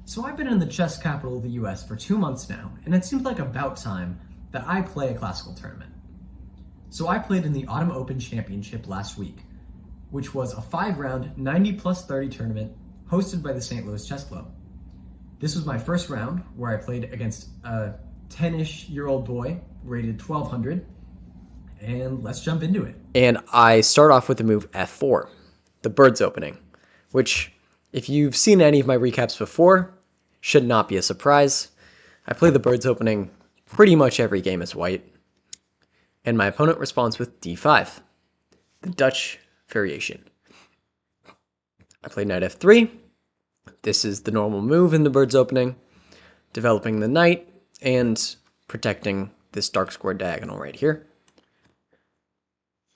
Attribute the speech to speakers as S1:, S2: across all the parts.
S1: So I've been in the chess capital of the US for 2 months now, and it seems like about time that I play a classical tournament. So I played in the Autumn Open Championship last week, which was a 5-round 90 plus 30 tournament hosted by the St. Louis Chess Club. This was my first round where I played against a 10-ish-year-old boy rated 1200, and let's jump into it.
S2: And I start off with the move f4, the bird's opening, which, if you've seen any of my recaps before, should not be a surprise. I play the bird's opening pretty much every game as white, and my opponent responds with d5, the Dutch variation. I play knight f3. This is the normal move in the bird's opening, developing the knight and protecting this dark squared diagonal right here.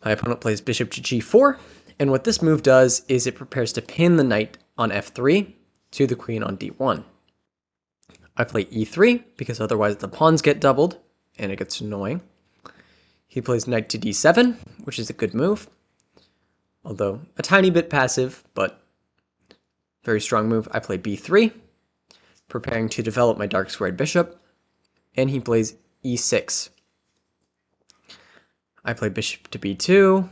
S2: My opponent plays bishop to g4, and what this move does is it prepares to pin the knight on f3 to the queen on d1. I play e3 because otherwise the pawns get doubled and it gets annoying. He plays knight to d7, which is a good move, although a tiny bit passive, but very strong move. I play b3, preparing to develop my dark squared bishop, and he plays e6. I play bishop to b2,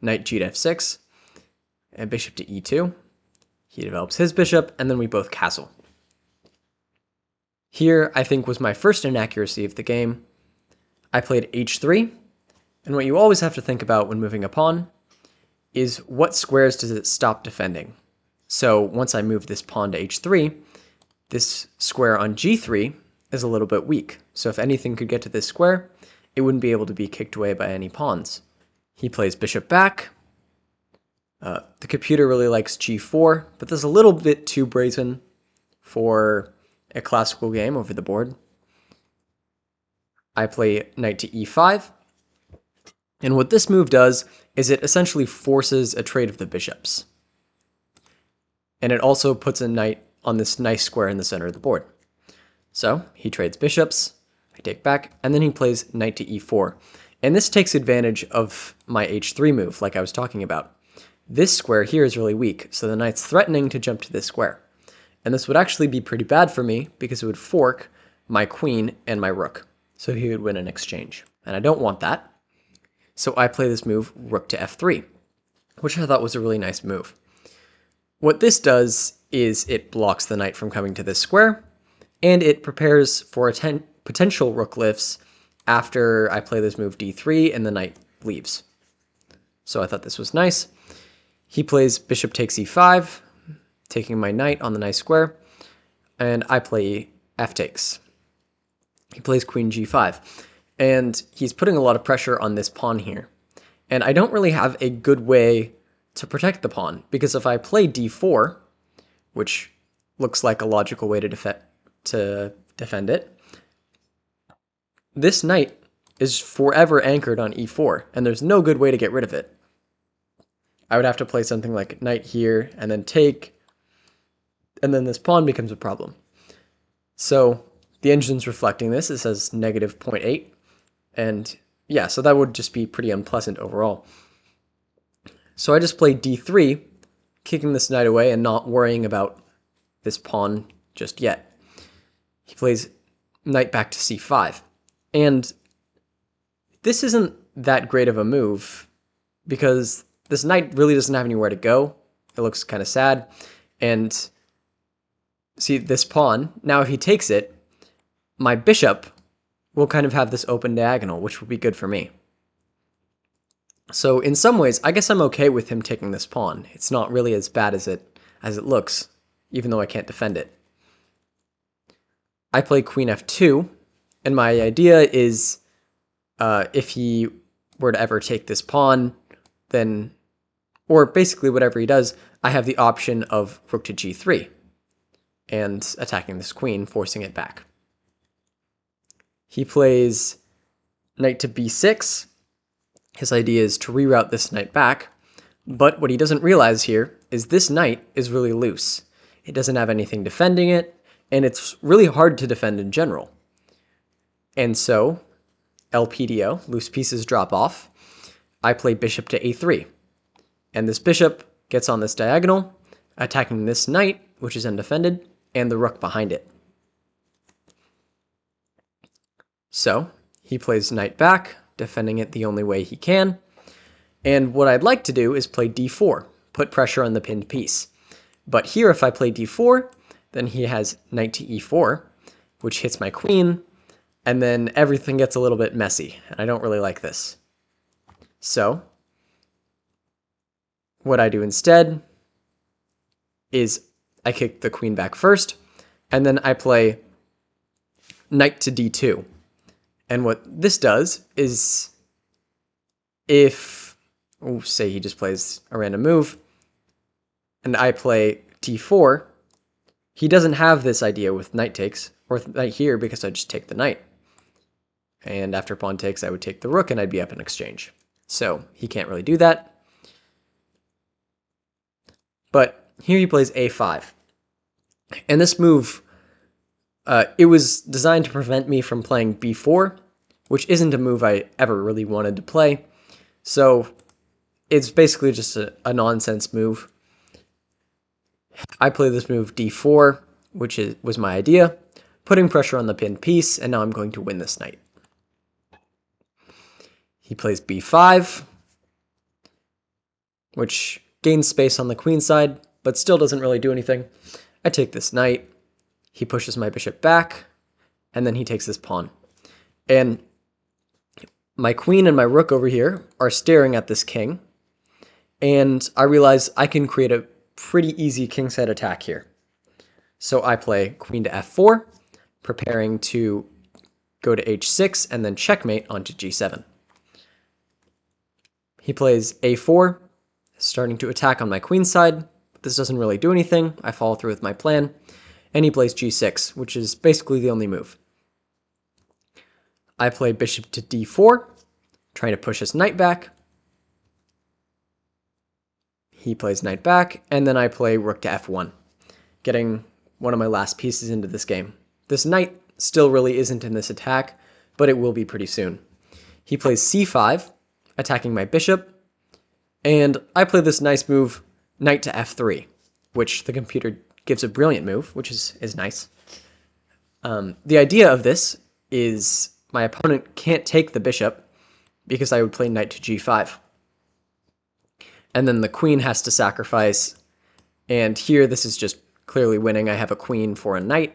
S2: knight g to f6, and bishop to e2. He develops his bishop, and then we both castle. Here, I think, was my first inaccuracy of the game. I played h3, and what you always have to think about when moving a pawn is what squares does it stop defending. So once I move this pawn to h3, this square on g3 is a little bit weak. So if anything could get to this square, it wouldn't be able to be kicked away by any pawns. He plays bishop back. The computer really likes g4, but this is a little bit too brazen for a classical game over the board. I play knight to e5, and what this move does is it essentially forces a trade of the bishops. And it also puts a knight on this nice square in the center of the board. So he trades bishops, I take back, and then he plays knight to e4. And this takes advantage of my h3 move, like I was talking about. This square here is really weak, so the knight's threatening to jump to this square. And this would actually be pretty bad for me because it would fork my queen and my rook. So he would win in exchange. And I don't want that. So I play this move, rook to f3, which I thought was a really nice move. What this does is it blocks the knight from coming to this square, and it prepares for potential rook lifts after I play this move d3 and the knight leaves. So I thought this was nice. He plays bishop takes e5, taking my knight on the nice square, and I play f takes. He plays queen g5, and he's putting a lot of pressure on this pawn here. And I don't really have a good way to protect the pawn, because if I play d4, which looks like a logical way to defend it, this knight is forever anchored on e4, and there's no good way to get rid of it. I would have to play something like knight here, and then take, and then this pawn becomes a problem. So the engine's reflecting this. It says negative 0.8, and yeah, so that would just be pretty unpleasant overall. So I just played d3, kicking this knight away and not worrying about this pawn just yet. He plays knight back to c5. And this isn't that great of a move because this knight really doesn't have anywhere to go. It looks kind of sad. And see this pawn, now if he takes it, my bishop will kind of have this open diagonal, which would be good for me. So in some ways, I guess I'm okay with him taking this pawn. It's not really as bad as it looks, even though I can't defend it. I play queen f2, and my idea is if he were to ever take this pawn, then, or basically whatever he does, I have the option of rook to g3 and attacking this queen, forcing it back. He plays knight to b6. His idea is to reroute this knight back, but what he doesn't realize here is this knight is really loose. It doesn't have anything defending it, and it's really hard to defend in general. And so, LPDO, loose pieces drop off. I play bishop to a3, and this bishop gets on this diagonal, attacking this knight, which is undefended, and the rook behind it. So he plays knight back, defending it the only way he can. And what I'd like to do is play d4, put pressure on the pinned piece. But here, if I play d4, then he has knight to e4, which hits my queen, and then everything gets a little bit messy, and I don't really like this. So what I do instead is I kick the queen back first, and then I play knight to d2. And what this does is, if, say he just plays a random move, and I play d4, he doesn't have this idea with knight takes, or knight here, because I just take the knight. And after pawn takes, I would take the rook, and I'd be up in exchange. So he can't really do that. But here he plays a5. And this move, it was designed to prevent me from playing b4, which isn't a move I ever really wanted to play. So it's basically just a nonsense move. I play this move d4, which was my idea, putting pressure on the pinned piece, and now I'm going to win this knight. He plays b5, which gains space on the queen side, but still doesn't really do anything. I take this knight, he pushes my bishop back, and then he takes this pawn. And my queen and my rook over here are staring at this king, and I realize I can create a pretty easy kingside attack here. So I play queen to f4, preparing to go to h6 and then checkmate onto g7. He plays a4, starting to attack on my queen side, but this doesn't really do anything. I follow through with my plan, and he plays g6, which is basically the only move. I play bishop to d4, trying to push his knight back. He plays knight back, and then I play rook to f1, getting one of my last pieces into this game. This knight still really isn't in this attack, but it will be pretty soon. He plays c5, attacking my bishop, and I play this nice move, knight to f3, which the computer gives a brilliant move, which is nice. The idea of this is my opponent can't take the bishop because I would play knight to g5. And then the queen has to sacrifice, and here this is just clearly winning. I have a queen for a knight,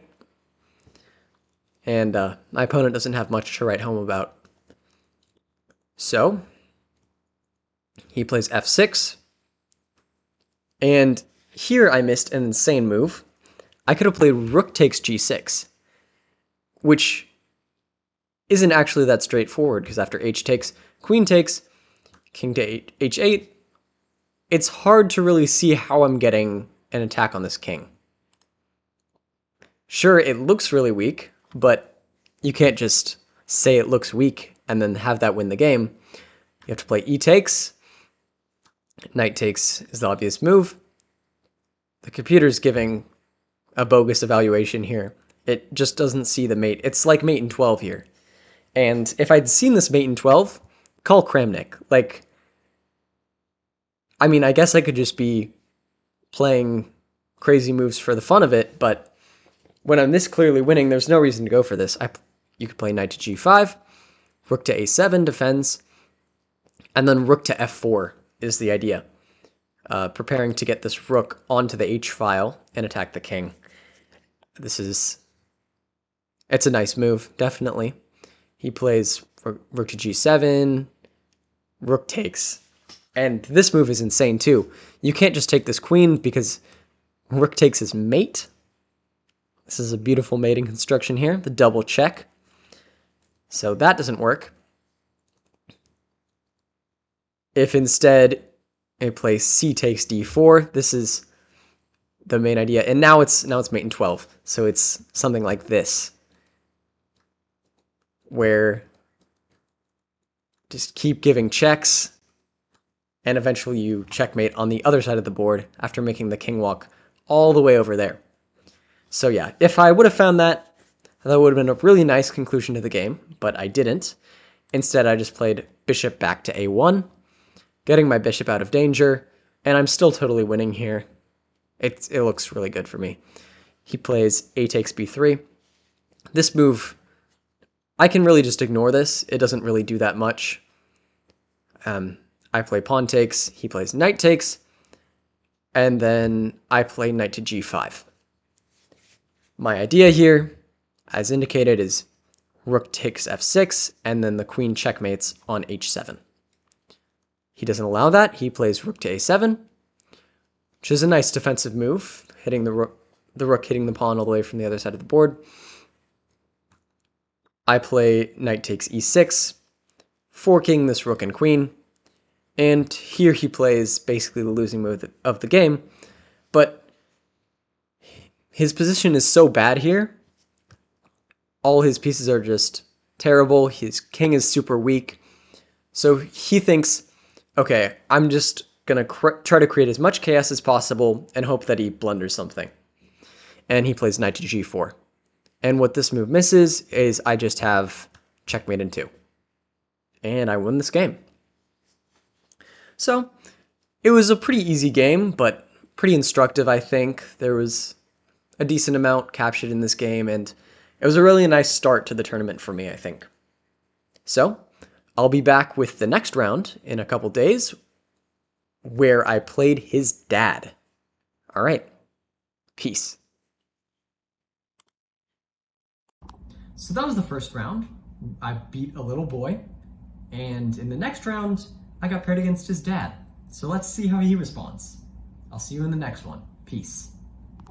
S2: and my opponent doesn't have much to write home about. So he plays f6, and here I missed an insane move. I could have played rook takes g6, which isn't actually that straightforward, because after h takes, queen takes, king to h8, it's hard to really see how I'm getting an attack on this king. Sure, it looks really weak, but you can't just say it looks weak and then have that win the game. You have to play e takes. Knight takes is the obvious move. The computer's giving a bogus evaluation here. It just doesn't see the mate. It's like mate in 12 here. And if I'd seen this mate in 12, call Kramnik. Like, I mean, I guess I could just be playing crazy moves for the fun of it, but when I'm this clearly winning, there's no reason to go for this. You could play knight to g5, rook to a7 defends, and then rook to f4 is the idea. Preparing to get this rook onto the h-file and attack the king. It's a nice move, definitely. He plays rook to g7, rook takes. And this move is insane too. You can't just take this queen because rook takes his mate. This is a beautiful mating construction here, the double check. So that doesn't work. If instead it plays c takes d4, this is the main idea. And now it's mate in 12. So it's something like this, where just keep giving checks, and eventually you checkmate on the other side of the board after making the king walk all the way over there. So yeah, if I would have found that, that would have been a really nice conclusion to the game, but I didn't. Instead, I just played bishop back to a1, getting my bishop out of danger, and I'm still totally winning here. It looks really good for me. he plays a takes b3. This move, I can really just ignore this. It doesn't really do that much. I play pawn takes, he plays knight takes, and then I play knight to g5. My idea here, as indicated, is rook takes f6, and then the queen checkmates on h7. He doesn't allow that. He plays rook to a7, which is a nice defensive move, hitting the rook hitting the pawn all the way from the other side of the board. I play knight takes e6, forking this rook and queen, and here he plays basically the losing move of the game, but his position is so bad here. All his pieces are just terrible. His king is super weak. So he thinks, okay, I'm just going to try to create as much chaos as possible and hope that he blunders something. And he plays knight to g4. And what this move misses is I just have checkmate in 2. And I win this game. So it was a pretty easy game, but pretty instructive, I think. There was a decent amount captured in this game, and it was a really nice start to the tournament for me, I think. So I'll be back with the next round in a couple days where I played his dad. All right. Peace.
S1: So that was the first round. I beat a little boy. And in the next round, I got paired against his dad. So let's see how he responds. I'll see you in the next one. Peace.